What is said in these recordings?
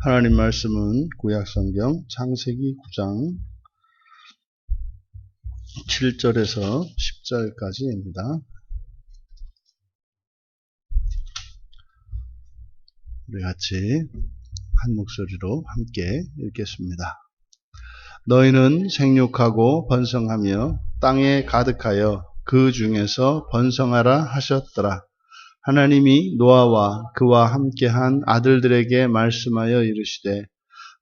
하나님 말씀은 구약성경 창세기 9장 7절에서 10절까지입니다. 우리 같이 한 목소리로 함께 읽겠습니다. 너희는 생육하고 번성하며 땅에 가득하여 그 중에서 번성하라 하셨더라. 하나님이 노아와 그와 함께한 아들들에게 말씀하여 이르시되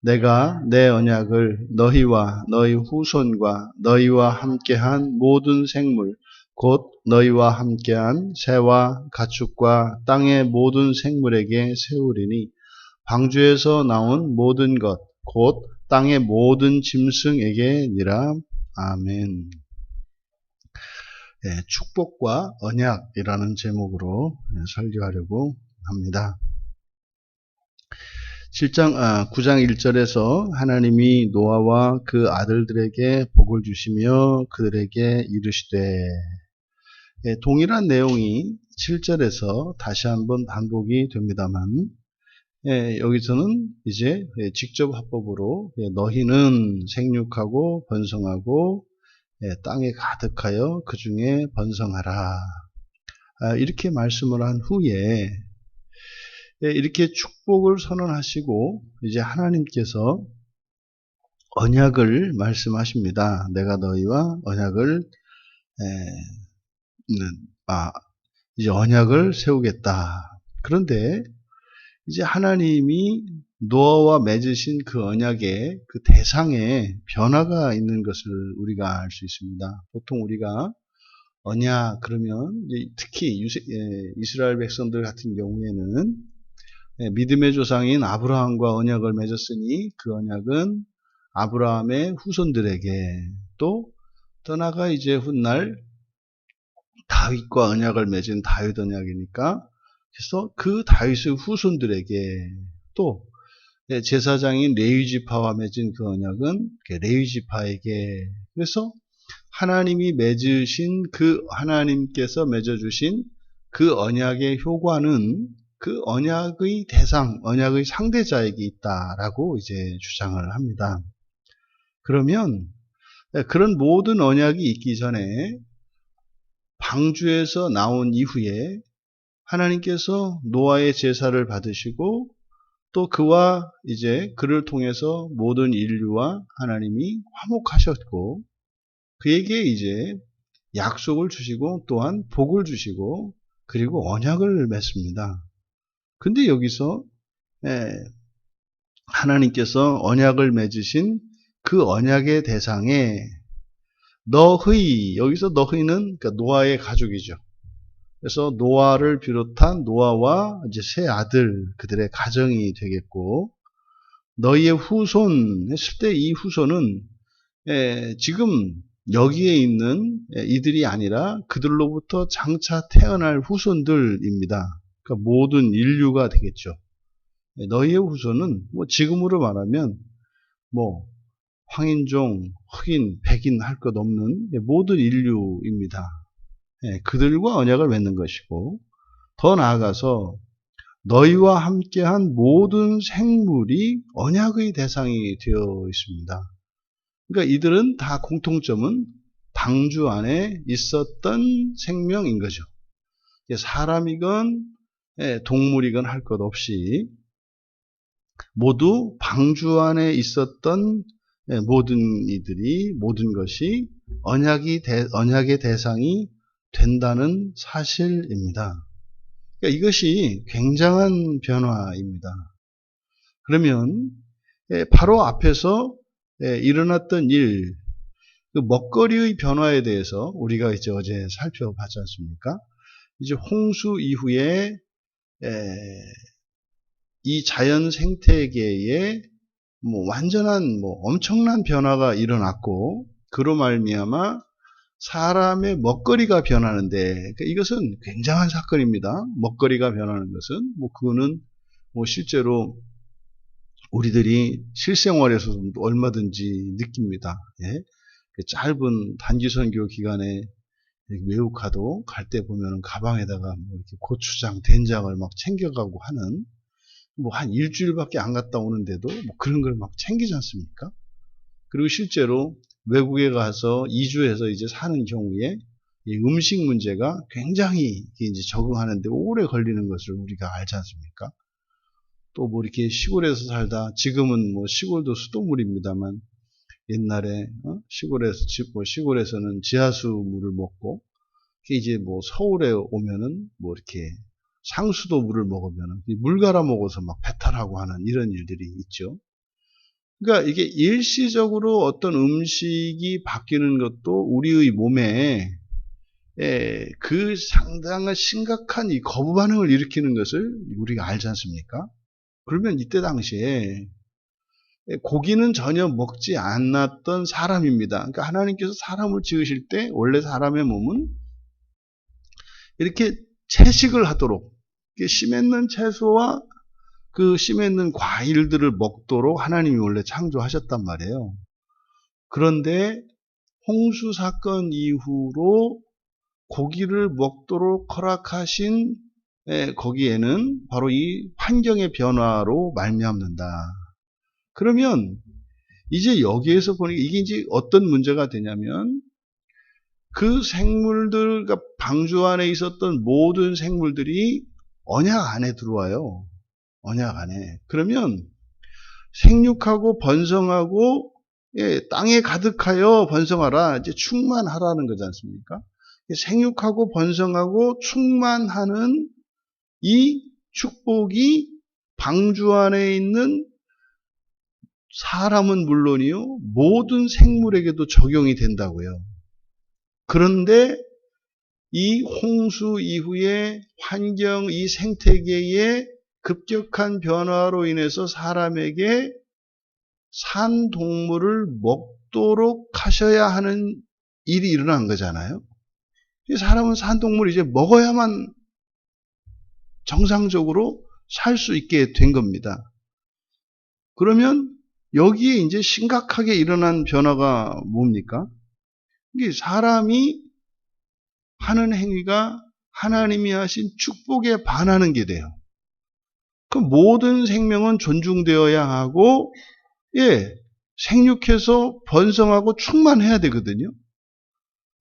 내가 내 언약을 너희와 너희 후손과 너희와 함께한 모든 생물 곧 너희와 함께한 새와 가축과 땅의 모든 생물에게 세우리니 방주에서 나온 모든 것 곧 땅의 모든 짐승에게니라. 아멘. 네, 축복과 언약이라는 제목으로 설교하려고 합니다. 9장 1절에서 하나님이 노아와 그 아들들에게 복을 주시며 그들에게 이르시되, 동일한 내용이 7절에서 다시 한번 반복이 됩니다만, 여기서는 이제 직접 화법으로 너희는 생육하고 번성하고 땅에 가득하여 그 중에 번성하라. 이렇게 말씀을 한 후에 이렇게 축복을 선언하시고 이제 하나님께서 언약을 말씀하십니다. 내가 너희와 언약을 이제 언약을 세우겠다. 그런데 이제 하나님이 노아와 맺으신 그 언약의 그 대상에 변화가 있는 것을 우리가 알 수 있습니다. 보통 우리가 언약 그러면 특히 이스라엘 백성들 같은 경우에는 믿음의 조상인 아브라함과 언약을 맺었으니 그 언약은 아브라함의 후손들에게 또 떠나가 이제 훗날 다윗과 언약을 맺은 다윗 언약이니까 그래서 그 다윗의 후손들에게 또 제사장인 레위지파와 맺은 그 언약은 레위지파에게 그래서 하나님이 맺으신 그 하나님께서 맺어주신 그 언약의 효과는 그 언약의 대상, 언약의 상대자에게 있다라고 이제 주장을 합니다. 그러면 그런 모든 언약이 있기 전에 방주에서 나온 이후에 하나님께서 노아의 제사를 받으시고 또 그와 이제 그를 통해서 모든 인류와 하나님이 화목하셨고 그에게 이제 약속을 주시고 또한 복을 주시고 그리고 언약을 맺습니다. 근데 여기서 하나님께서 언약을 맺으신 그 언약의 대상에 너희, 여기서 너희는 그러니까 노아의 가족이죠. 그래서 노아를 비롯한 노아와 이제 세 아들, 그들의 가정이 되겠고, 너희의 후손 했을 때 이 후손은 지금 여기에 있는 이들이 아니라 그들로부터 장차 태어날 후손들입니다. 그러니까 모든 인류가 되겠죠. 너희의 후손은 뭐 지금으로 말하면 뭐 황인종, 흑인, 백인 할 것 없는 모든 인류입니다. 그들과 언약을 맺는 것이고 더 나아가서 너희와 함께한 모든 생물이 언약의 대상이 되어 있습니다. 그러니까 이들은 다 공통점은 방주 안에 있었던 생명인 거죠. 사람이건 동물이건 할 것 없이 모두 방주 안에 있었던 모든 이들이 모든 것이 언약의 대상이 된다는 사실입니다. 그러니까 이것이 굉장한 변화입니다. 그러면 바로 앞에서 일어났던 일, 그 먹거리의 변화에 대해서 우리가 이제 어제 살펴봤지 않습니까? 이제 홍수 이후에 이 자연 생태계에 완전한 엄청난 변화가 일어났고 그로 말미암아 사람의 먹거리가 변하는데 그러니까 이것은 굉장한 사건입니다. 먹거리가 변하는 것은 그거는 실제로 우리들이 실생활에서 얼마든지 느낍니다. 그 짧은 단기 선교 기간에 외국가도 갈 때 보면 가방에다가 이렇게 고추장, 된장을 막 챙겨가고 하는 뭐 한 일주일밖에 안 갔다 오는데도 뭐 그런 걸 막 챙기지 않습니까? 그리고 실제로 외국에 가서 이주해서 이제 사는 경우에 이 음식 문제가 굉장히 이제 적응하는데 오래 걸리는 것을 우리가 알지 않습니까? 또 뭐 이렇게 시골에서 살다 지금은 뭐 시골도 수돗물입니다만 옛날에 시골에서는 지하수 물을 먹고 이제 뭐 서울에 오면은 뭐 이렇게 상수도 물을 먹으면은 물 갈아 먹어서 막 배탈하고 하는 이런 일들이 있죠. 그러니까 이게 일시적으로 어떤 음식이 바뀌는 것도 우리의 몸에 그 상당한 심각한 이 거부 반응을 일으키는 것을 우리가 알지 않습니까? 그러면 이때 당시에 고기는 전혀 먹지 않았던 사람입니다. 그러니까 하나님께서 사람을 지으실 때 원래 사람의 몸은 이렇게 채식을 하도록 씨 맺는 채소와 그 씨 맺는 과일들을 먹도록 하나님이 원래 창조하셨단 말이에요. 그런데 홍수 사건 이후로 고기를 먹도록 허락하신 거기에는 바로 이 환경의 변화로 말미암는다. 그러면 이제 여기에서 보니까 이게 이제 어떤 문제가 되냐면 그 생물들, 그러니까 방주 안에 있었던 모든 생물들이 언약 안에 들어와요. 언약 안에. 그러면 생육하고 번성하고 땅에 가득하여 번성하라. 이제 충만하라는 거지 않습니까? 생육하고 번성하고 충만하는 이 축복이 방주 안에 있는 사람은 물론이요, 모든 생물에게도 적용이 된다고요. 그런데 이 홍수 이후에 환경, 이 생태계의 급격한 변화로 인해서 사람에게 산 동물을 먹도록 하셔야 하는 일이 일어난 거잖아요. 사람은 산 동물을 이제 먹어야만 정상적으로 살 수 있게 된 겁니다. 그러면 여기에 이제 심각하게 일어난 변화가 뭡니까? 이게 사람이 하는 행위가 하나님이 하신 축복에 반하는 게 돼요. 그 모든 생명은 존중되어야 하고, 생육해서 번성하고 충만해야 되거든요.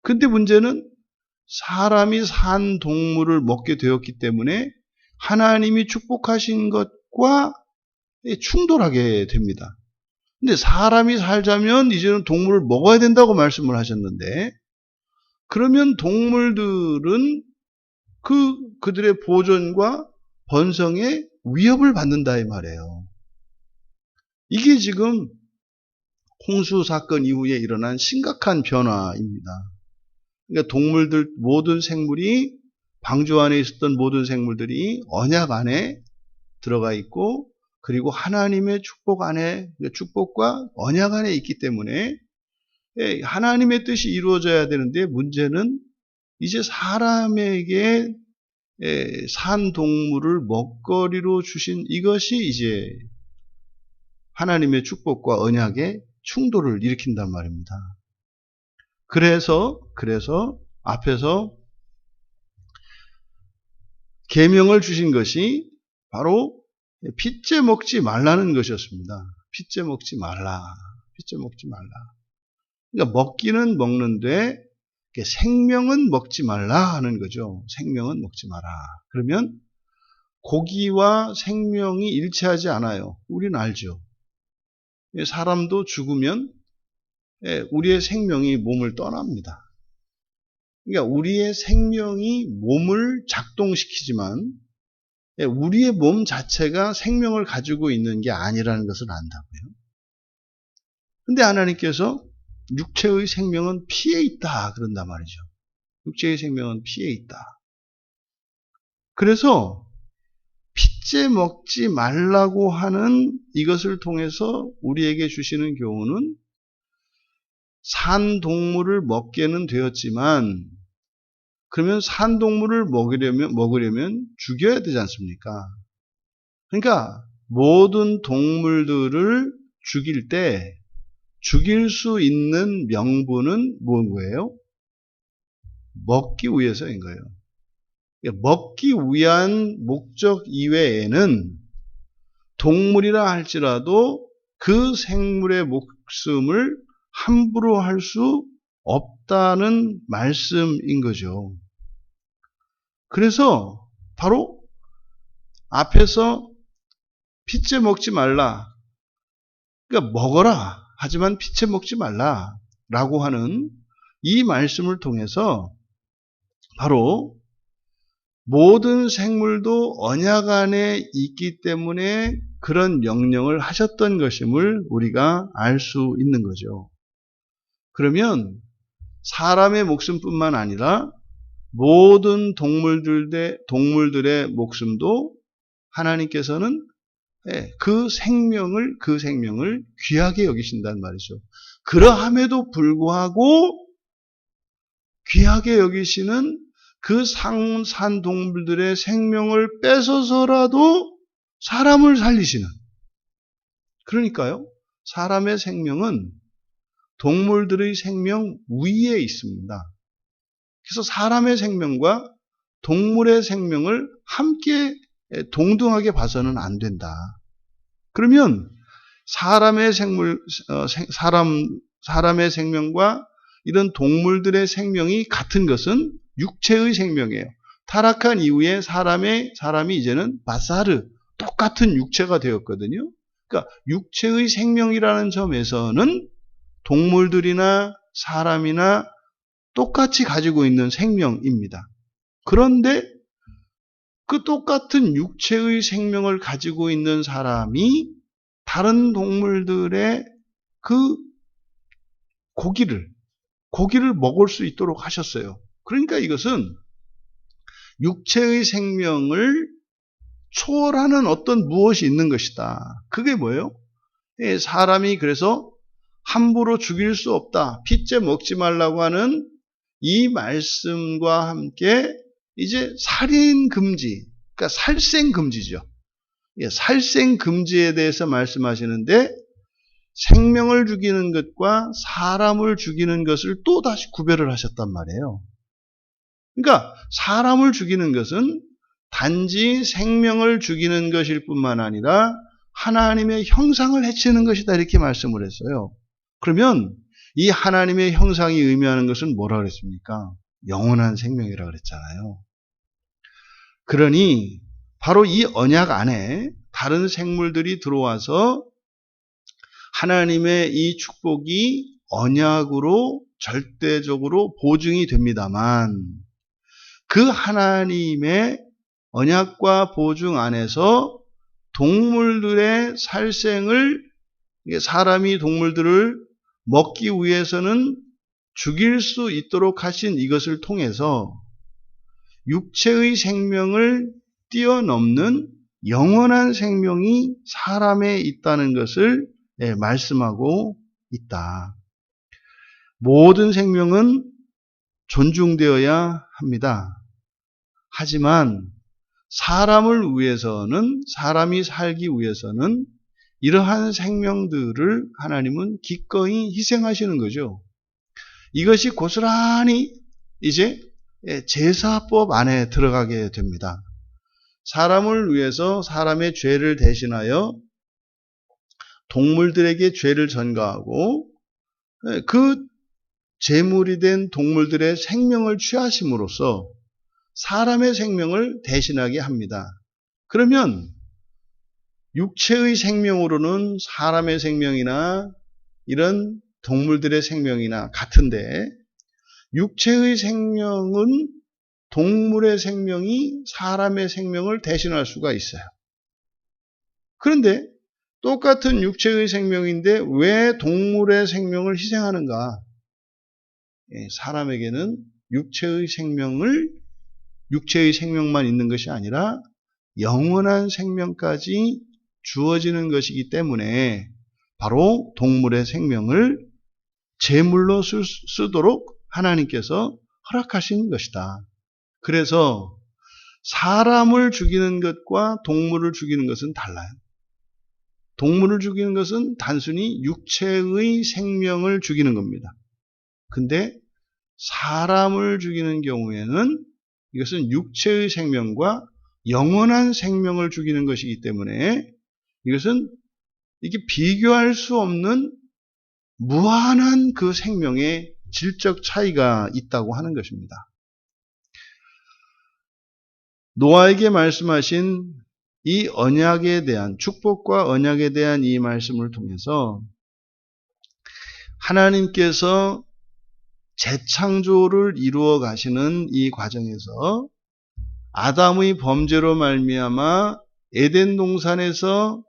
근데 문제는 사람이 산 동물을 먹게 되었기 때문에 하나님이 축복하신 것과 충돌하게 됩니다. 근데 사람이 살자면 이제는 동물을 먹어야 된다고 말씀을 하셨는데, 그러면 동물들은 그들의 보존과 번성에 위협을 받는다 이 말이에요. 이게 지금 홍수 사건 이후에 일어난 심각한 변화입니다. 그러니까 동물들, 모든 생물이, 방주 안에 있었던 모든 생물들이 언약 안에 들어가 있고, 그리고 하나님의 축복 안에, 축복과 언약 안에 있기 때문에 하나님의 뜻이 이루어져야 되는데, 문제는 이제 사람에게 산 동물을 먹거리로 주신 이것이 이제 하나님의 축복과 언약의 충돌을 일으킨단 말입니다. 그래서 앞에서 계명을 주신 것이 바로 핏째 먹지 말라는 것이었습니다. 핏째 먹지 말라. 핏째 먹지 말라. 그러니까 먹기는 먹는데 생명은 먹지 말라 하는 거죠. 생명은 먹지 마라. 그러면 고기와 생명이 일치하지 않아요. 우리는 알죠. 사람도 죽으면 우리의 생명이 몸을 떠납니다. 그러니까 우리의 생명이 몸을 작동시키지만 우리의 몸 자체가 생명을 가지고 있는 게 아니라는 것을 안다고요. 근데 하나님께서 육체의 생명은 피에 있다 그런단 말이죠. 육체의 생명은 피에 있다. 그래서 핏째 먹지 말라고 하는 이것을 통해서 우리에게 주시는 교훈은 산 동물을 먹게는 되었지만, 그러면 산 동물을 먹으려면 죽여야 되지 않습니까? 그러니까 모든 동물들을 죽일 때 죽일 수 있는 명분은 뭔 거예요? 먹기 위해서인 거예요. 먹기 위한 목적 이외에는 동물이라 할지라도 그 생물의 목숨을 함부로 할 수 없다는 말씀인 거죠. 그래서 바로 앞에서 피째 먹지 말라. 그러니까 먹어라. 하지만 피째 먹지 말라. 라고 하는 이 말씀을 통해서 바로 모든 생물도 언약 안에 있기 때문에 그런 명령을 하셨던 것임을 우리가 알 수 있는 거죠. 그러면 사람의 목숨뿐만 아니라 모든 동물들의 목숨도 하나님께서는 그 생명을 귀하게 여기신단 말이죠. 그러함에도 불구하고 귀하게 여기시는 그 산 동물들의 생명을 뺏어서라도 사람을 살리시는. 그러니까요, 사람의 생명은 동물들의 생명 위에 있습니다. 그래서 사람의 생명과 동물의 생명을 함께 동등하게 봐서는 안 된다. 그러면 사람의 생명과 이런 동물들의 생명이 같은 것은 육체의 생명이에요. 타락한 이후에 사람이 이제는 바사르, 똑같은 육체가 되었거든요. 그러니까 육체의 생명이라는 점에서는 동물들이나 사람이나 똑같이 가지고 있는 생명입니다. 그런데 그 똑같은 육체의 생명을 가지고 있는 사람이 다른 동물들의 그 고기를 먹을 수 있도록 하셨어요. 그러니까 이것은 육체의 생명을 초월하는 어떤 무엇이 있는 것이다. 그게 뭐예요? 사람이 그래서 함부로 죽일 수 없다. 피째 먹지 말라고 하는 이 말씀과 함께 이제 살인 금지, 그러니까 살생 금지죠. 살생 금지에 대해서 말씀하시는데 생명을 죽이는 것과 사람을 죽이는 것을 또 다시 구별을 하셨단 말이에요. 그러니까 사람을 죽이는 것은 단지 생명을 죽이는 것일 뿐만 아니라 하나님의 형상을 해치는 것이다 이렇게 말씀을 했어요. 그러면 이 하나님의 형상이 의미하는 것은 뭐라 그랬습니까? 영원한 생명이라 그랬잖아요. 그러니 바로 이 언약 안에 다른 생물들이 들어와서 하나님의 이 축복이 언약으로 절대적으로 보증이 됩니다만 그 하나님의 언약과 보증 안에서 동물들의 살생을 사람이 동물들을 먹기 위해서는 죽일 수 있도록 하신 이것을 통해서 육체의 생명을 뛰어넘는 영원한 생명이 사람에 있다는 것을 말씀하고 있다. 모든 생명은 존중되어야 합니다. 하지만 사람이 살기 위해서는 이러한 생명들을 하나님은 기꺼이 희생하시는 거죠. 이것이 고스란히 이제 제사법 안에 들어가게 됩니다. 사람을 위해서 사람의 죄를 대신하여 동물들에게 죄를 전가하고 그 제물이 된 동물들의 생명을 취하심으로써 사람의 생명을 대신하게 합니다. 그러면 육체의 생명으로는 사람의 생명이나 이런 동물들의 생명이나 같은데 육체의 생명은 동물의 생명이 사람의 생명을 대신할 수가 있어요. 그런데 똑같은 육체의 생명인데 왜 동물의 생명을 희생하는가? 사람에게는 육체의 생명만 있는 것이 아니라 영원한 생명까지 주어지는 것이기 때문에 바로 동물의 생명을 제물로 쓰도록 하나님께서 허락하신 것이다. 그래서 사람을 죽이는 것과 동물을 죽이는 것은 달라요. 동물을 죽이는 것은 단순히 육체의 생명을 죽이는 겁니다. 근데 사람을 죽이는 경우에는 이것은 육체의 생명과 영원한 생명을 죽이는 것이기 때문에 이것은 이게 비교할 수 없는 무한한 그 생명의 질적 차이가 있다고 하는 것입니다. 노아에게 말씀하신 이 언약에 대한, 축복과 언약에 대한 이 말씀을 통해서 하나님께서 재창조를 이루어 가시는 이 과정에서 아담의 범죄로 말미암아 에덴 동산에서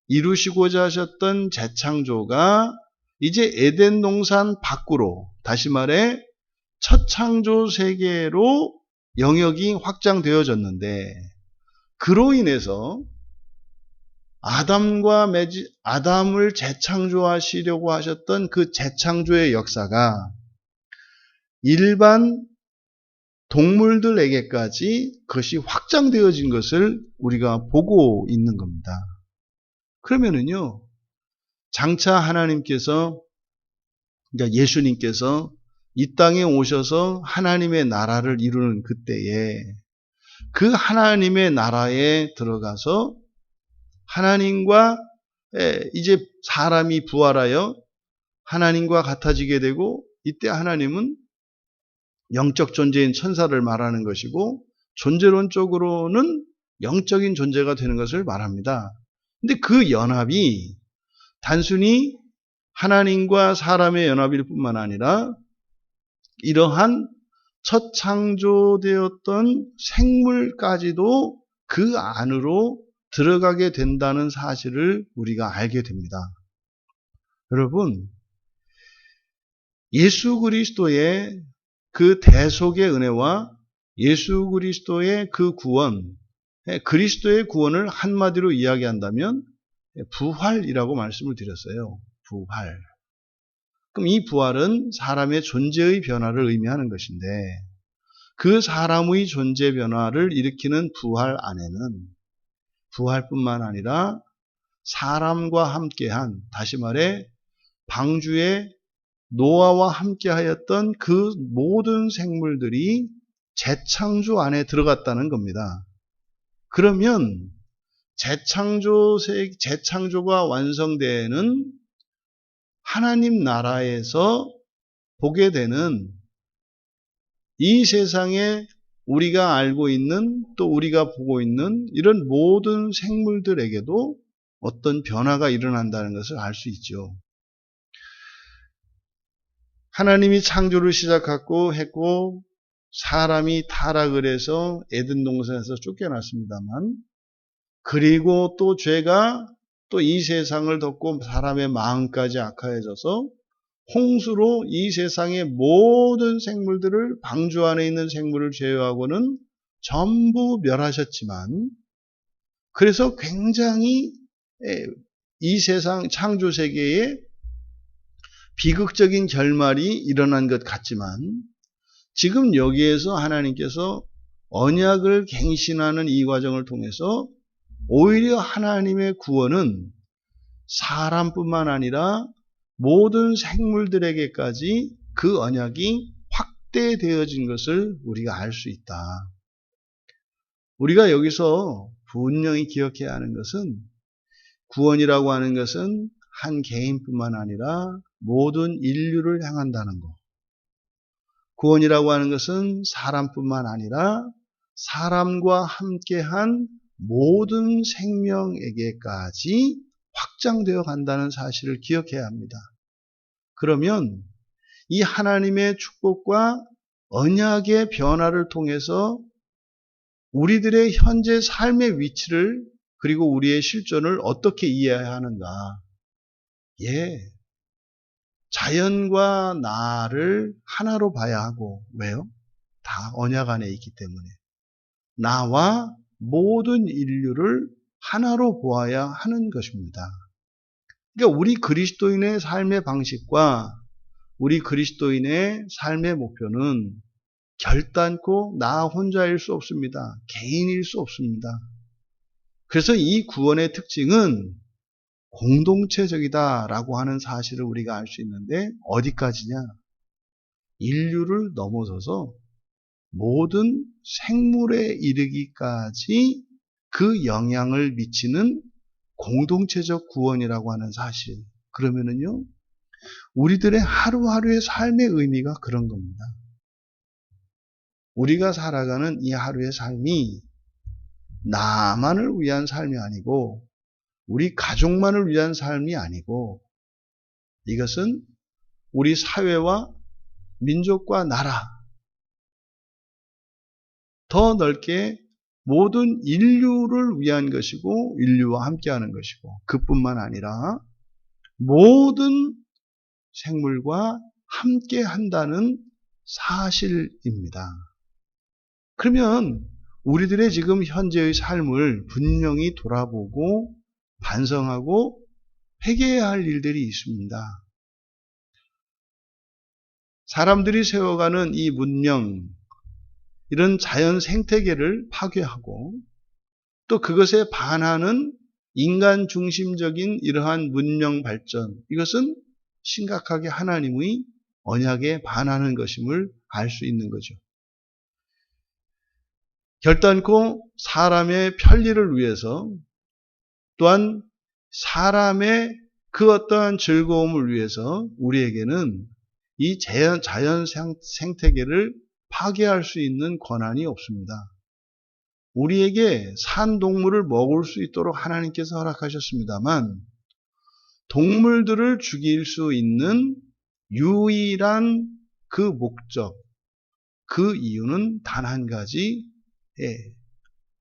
이루시고자 하셨던 재창조가 이제 에덴 동산 밖으로, 다시 말해 첫 창조 세계로 영역이 확장되어졌는데, 그로 인해서 아담을 재창조하시려고 하셨던 그 재창조의 역사가 일반 동물들에게까지 그것이 확장되어진 것을 우리가 보고 있는 겁니다. 그러면은요, 장차 하나님께서, 그러니까 예수님께서 이 땅에 오셔서 하나님의 나라를 이루는 그때에 그 하나님의 나라에 들어가서 하나님과 이제 사람이 부활하여 하나님과 같아지게 되고, 이때 하나님은 영적 존재인 천사를 말하는 것이고 존재론적으로는 영적인 존재가 되는 것을 말합니다. 근데 그 연합이 단순히 하나님과 사람의 연합일 뿐만 아니라 이러한 첫 창조되었던 생물까지도 그 안으로 들어가게 된다는 사실을 우리가 알게 됩니다. 여러분, 예수 그리스도의 그 대속의 은혜와 예수 그리스도의 그 구원, 그리스도의 구원을 한마디로 이야기한다면 부활이라고 말씀을 드렸어요. 부활. 그럼 이 부활은 사람의 존재의 변화를 의미하는 것인데, 그 사람의 존재 변화를 일으키는 부활 안에는 부활뿐만 아니라 사람과 함께한, 다시 말해 방주에 노아와 함께하였던 그 모든 생물들이 재창조 안에 들어갔다는 겁니다. 그러면 재창조가 완성되는 하나님 나라에서 보게 되는 이 세상에 우리가 알고 있는, 또 우리가 보고 있는 이런 모든 생물들에게도 어떤 변화가 일어난다는 것을 알 수 있죠. 하나님이 창조를 시작하고 했고 사람이 타락을 해서 에덴 동산에서 쫓겨났습니다만, 그리고 또 죄가 또 이 세상을 덮고 사람의 마음까지 악화해져서 홍수로 이 세상의 모든 생물들을, 방주 안에 있는 생물을 제외하고는 전부 멸하셨지만, 그래서 굉장히 이 세상 창조 세계에 비극적인 결말이 일어난 것 같지만, 지금 여기에서 하나님께서 언약을 갱신하는 이 과정을 통해서 오히려 하나님의 구원은 사람뿐만 아니라 모든 생물들에게까지 그 언약이 확대되어진 것을 우리가 알 수 있다. 우리가 여기서 분명히 기억해야 하는 것은, 구원이라고 하는 것은 한 개인뿐만 아니라 모든 인류를 향한다는 것. 구원이라고 하는 것은 사람뿐만 아니라 사람과 함께한 모든 생명에게까지 확장되어 간다는 사실을 기억해야 합니다. 그러면 이 하나님의 축복과 언약의 변화를 통해서 우리들의 현재 삶의 위치를, 그리고 우리의 실존을 어떻게 이해해야 하는가? 자연과 나를 하나로 봐야 하고, 왜요? 다 언약 안에 있기 때문에 나와 모든 인류를 하나로 보아야 하는 것입니다. 그러니까 우리 그리스도인의 삶의 방식과 우리 그리스도인의 삶의 목표는 결단코 나 혼자일 수 없습니다. 개인일 수 없습니다. 그래서 이 구원의 특징은 공동체적이다라고 하는 사실을 우리가 알 수 있는데, 어디까지냐? 인류를 넘어서서 모든 생물에 이르기까지 그 영향을 미치는 공동체적 구원이라고 하는 사실. 그러면은요, 우리들의 하루하루의 삶의 의미가 그런 겁니다. 우리가 살아가는 이 하루의 삶이 나만을 위한 삶이 아니고 우리 가족만을 위한 삶이 아니고 이것은 우리 사회와 민족과 나라, 더 넓게 모든 인류를 위한 것이고 인류와 함께하는 것이고 그뿐만 아니라 모든 생물과 함께한다는 사실입니다. 그러면 우리들의 지금 현재의 삶을 분명히 돌아보고 반성하고 회개해야 할 일들이 있습니다. 사람들이 세워가는 이 문명, 이런 자연 생태계를 파괴하고 또 그것에 반하는 인간 중심적인 이러한 문명 발전, 이것은 심각하게 하나님의 언약에 반하는 것임을 알 수 있는 거죠. 결단코 사람의 편리를 위해서 또한 사람의 그 어떠한 즐거움을 위해서 우리에게는 이 자연 생태계를 파괴할 수 있는 권한이 없습니다. 우리에게 산 동물을 먹을 수 있도록 하나님께서 허락하셨습니다만 동물들을 죽일 수 있는 유일한 그 목적, 그 이유는 단 한 가지,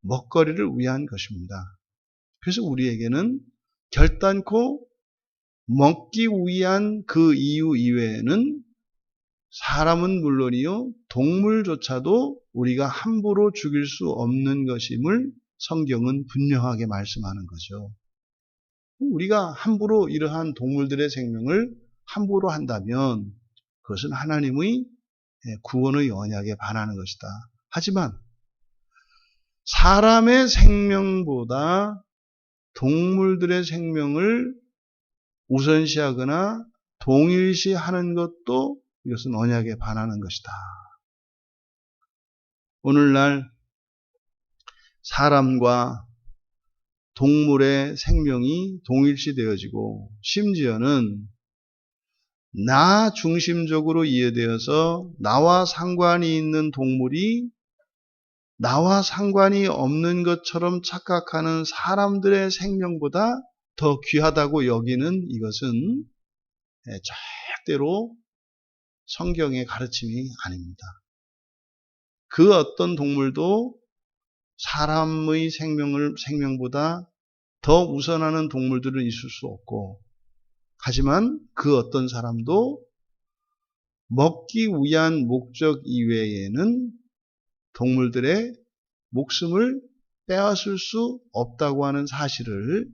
먹거리를 위한 것입니다. 그래서 우리에게는 결단코 먹기 위한 그 이유 이외에는 사람은 물론이요, 동물조차도 우리가 함부로 죽일 수 없는 것임을 성경은 분명하게 말씀하는 거죠. 우리가 함부로 이러한 동물들의 생명을 함부로 한다면 그것은 하나님의 구원의 언약에 반하는 것이다. 하지만 사람의 생명보다 동물들의 생명을 우선시하거나 동일시하는 것도 이것은 언약에 반하는 것이다. 오늘날 사람과 동물의 생명이 동일시되어지고 심지어는 나 중심적으로 이해되어서 나와 상관이 있는 동물이 나와 상관이 없는 것처럼 착각하는 사람들의 생명보다 더 귀하다고 여기는 이것은 절대로 성경의 가르침이 아닙니다. 그 어떤 동물도 사람의 생명보다 더 우선하는 동물들은 있을 수 없고, 하지만 그 어떤 사람도 먹기 위한 목적 이외에는 동물들의 목숨을 빼앗을 수 없다고 하는 사실을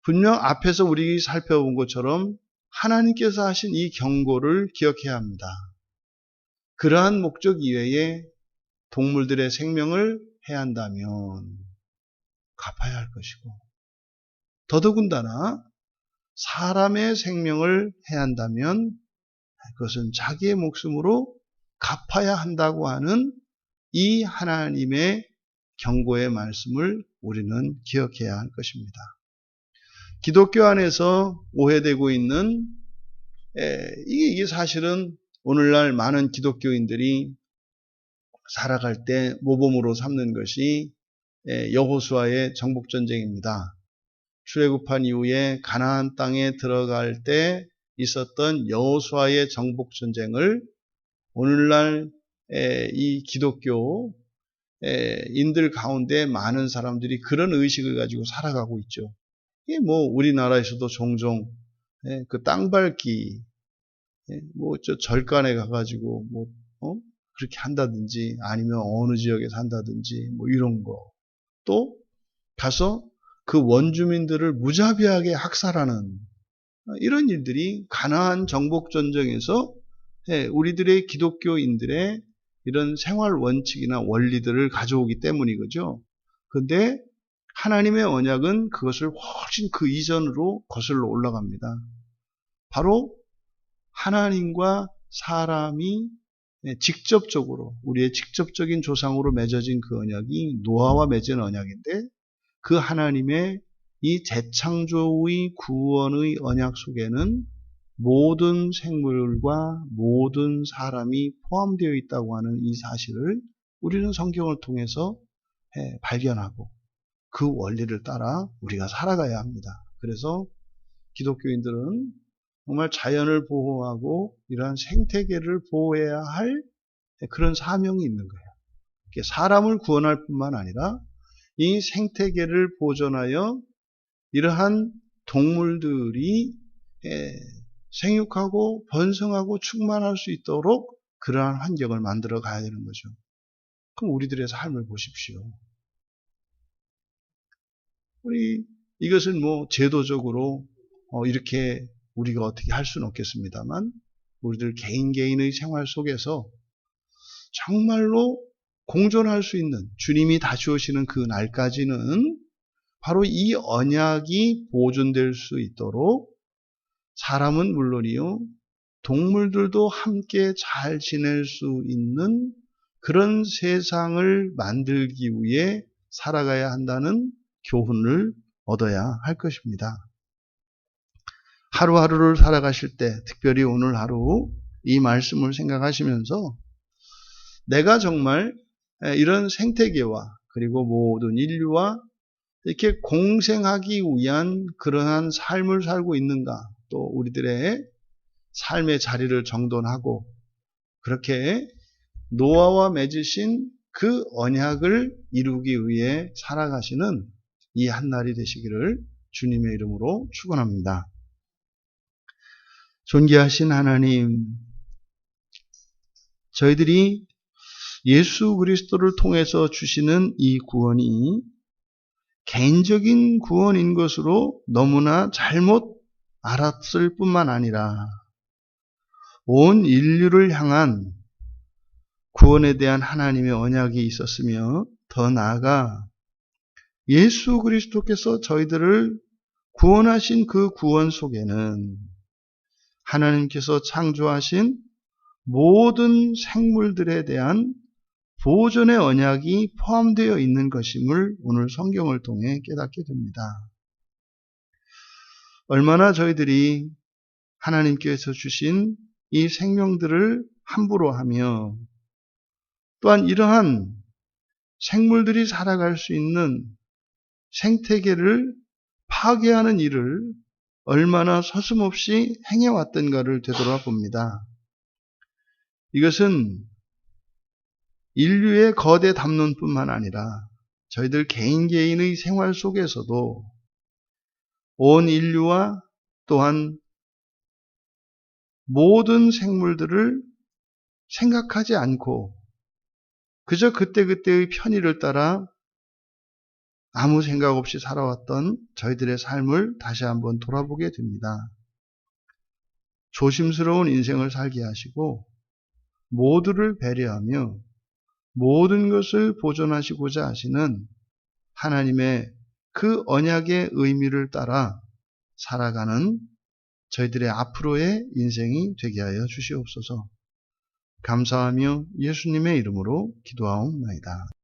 분명 앞에서 우리 살펴본 것처럼 하나님께서 하신 이 경고를 기억해야 합니다. 그러한 목적 이외에 동물들의 생명을 해한다면 갚아야 할 것이고, 더더군다나 사람의 생명을 해한다면 그것은 자기의 목숨으로 갚아야 한다고 하는 이 하나님의 경고의 말씀을 우리는 기억해야 할 것입니다. 기독교 안에서 오해되고 있는 이게 사실은 오늘날 많은 기독교인들이 살아갈 때 모범으로 삼는 것이 여호수아의 정복전쟁입니다. 출애굽한 이후에 가나안 땅에 들어갈 때 있었던 여호수아의 정복전쟁을 오늘날 이 기독교 인들 가운데 많은 사람들이 그런 의식을 가지고 살아가고 있죠. 이게 뭐 우리나라에서도 종종 그 땅밟기 뭐 저 절간에 가가지고 뭐 그렇게 한다든지 아니면 어느 지역에 산다든지 뭐 이런 거, 또 가서 그 원주민들을 무자비하게 학살하는 이런 일들이 가나안 정복 전쟁에서 우리들의 기독교인들의 이런 생활 원칙이나 원리들을 가져오기 때문이거죠. 그런데 하나님의 언약은 그것을 훨씬 그 이전으로 거슬러 올라갑니다. 바로 하나님과 사람이 직접적으로 우리의 직접적인 조상으로 맺어진 그 언약이 노아와 맺은 언약인데 그 하나님의 이 재창조의 구원의 언약 속에는 모든 생물과 모든 사람이 포함되어 있다고 하는 이 사실을 우리는 성경을 통해서 발견하고 그 원리를 따라 우리가 살아가야 합니다. 그래서 기독교인들은 정말 자연을 보호하고 이러한 생태계를 보호해야 할 그런 사명이 있는 거예요. 사람을 구원할 뿐만 아니라 이 생태계를 보존하여 이러한 동물들이 생육하고 번성하고 충만할 수 있도록 그러한 환경을 만들어 가야 되는 거죠. 그럼 우리들의 삶을 보십시오. 이것은 제도적으로 이렇게 우리가 어떻게 할 수는 없겠습니다만 우리들 개인의 생활 속에서 정말로 공존할 수 있는 주님이 다시 오시는 그 날까지는 바로 이 언약이 보존될 수 있도록 사람은 물론이요, 동물들도 함께 잘 지낼 수 있는 그런 세상을 만들기 위해 살아가야 한다는 교훈을 얻어야 할 것입니다. 하루하루를 살아가실 때, 특별히 오늘 하루 이 말씀을 생각하시면서 내가 정말 이런 생태계와 그리고 모든 인류와 이렇게 공생하기 위한 그러한 삶을 살고 있는가, 또 우리들의 삶의 자리를 정돈하고 그렇게 노아와 맺으신 그 언약을 이루기 위해 살아가시는 이 한날이 되시기를 주님의 이름으로 축원합니다. 존귀하신 하나님, 저희들이 예수 그리스도를 통해서 주시는 이 구원이 개인적인 구원인 것으로 너무나 잘못 알았을 뿐만 아니라 온 인류를 향한 구원에 대한 하나님의 언약이 있었으며 더 나아가 예수 그리스도께서 저희들을 구원하신 그 구원 속에는 하나님께서 창조하신 모든 생물들에 대한 보존의 언약이 포함되어 있는 것임을 오늘 성경을 통해 깨닫게 됩니다. 얼마나 저희들이 하나님께서 주신 이 생명들을 함부로 하며 또한 이러한 생물들이 살아갈 수 있는 생태계를 파괴하는 일을 얼마나 서슴없이 행해왔던가를 되돌아봅니다. 이것은 인류의 거대 담론뿐만 아니라 저희들 개인의 생활 속에서도 온 인류와 또한 모든 생물들을 생각하지 않고 그저 그때그때의 편의를 따라 아무 생각 없이 살아왔던 저희들의 삶을 다시 한번 돌아보게 됩니다. 조심스러운 인생을 살게 하시고 모두를 배려하며 모든 것을 보존하시고자 하시는 하나님의 그 언약의 의미를 따라 살아가는 저희들의 앞으로의 인생이 되게 하여 주시옵소서. 감사하며 예수님의 이름으로 기도하옵나이다.